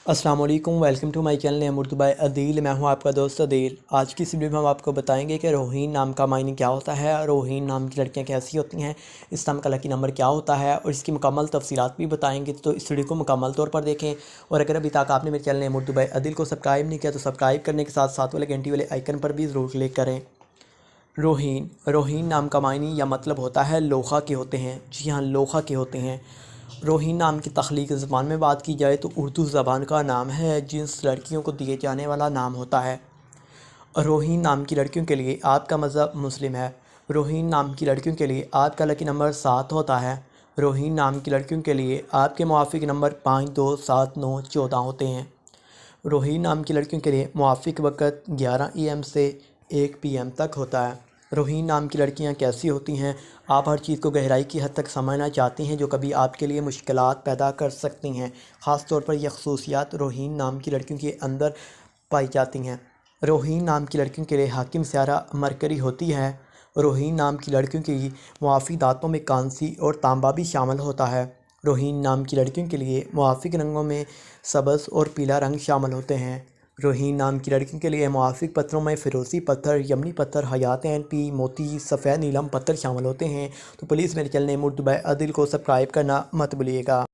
अस्सलाम वालेकुम, welcome to my channel name Urdu by Adeel. मैं हूं आपका दोस्त अदील। आज की इस वीडियो में हम आपको बताएंगे कि रोहीन नाम का मायने क्या होता है, रोहीन नाम की लड़कियां कैसी होती हैं, इस नाम का लकी नंबर क्या होता है और इसकी मुकम्मल तफसीलात भी बताएंगे। तो इस वीडियो को मुकम्मल तौर पर देखें और अगर अभी तक आपने मेरे channel name Urdu by Adeel को सब्सक्राइब नहीं किया तो सब्सक्राइब करने के साथ साथ वाले घंटी वाले आइकन पर भी ज़रूर क्लिक करें। रोहीन नाम का मायने या मतलब होता है लोहा के होते हैं। जी हाँ, लोहा के होते हैं। रोहीन नाम की तख्लीक ज़बान में बात की जाए तो उर्दू ज़बान का नाम है जिस लड़कियों को दिए जाने वाला नाम होता है। रोहीन नाम की लड़कियों के लिए आपका मज़हब मुस्लिम है। रोहीन नाम की लड़कियों के लिए आपका लकी नंबर 7 होता है। रोहीन नाम की लड़कियों के लिए आपके मुआफ़िक नंबर 5, 2, 7, 9, 14 होते हैं। रोहीन नाम की लड़कियों के लिए मुआफ़िक वक़्त 11 AM से 1 PM तक होता है। रोहीन नाम की लड़कियां कैसी होती हैं? आप हर चीज़ को गहराई की हद तक समझना चाहती हैं जो कभी आपके लिए मुश्किलात पैदा कर सकती हैं। ख़ास तौर पर यह ख़ुसूसियात रोहीन नाम की लड़कियों के अंदर पाई जाती हैं। रोहीन नाम की लड़कियों के लिए हाकिम सियारा मरकरी होती है। रोहीन नाम की लड़कियों की मुआफ़िक दांतों में कांसी और तांबा भी शामिल होता है। रोहीन नाम की लड़कियों के लिए मुआफ़िक रंगों में सब्ज़ और पीला रंग शामिल होते हैं। रोहीन नाम की लड़कियों के लिए मुआफ़िक पत्थरों में फ़िरोज़ी पत्थर, यमनी पत्थर, हयात एनपी, मोती, सफ़ेद नीलम पत्थर शामिल होते हैं। तो प्लीज़ मेरे channel name Urdu by Adeel को सब्सक्राइब करना मत भूलिएगा।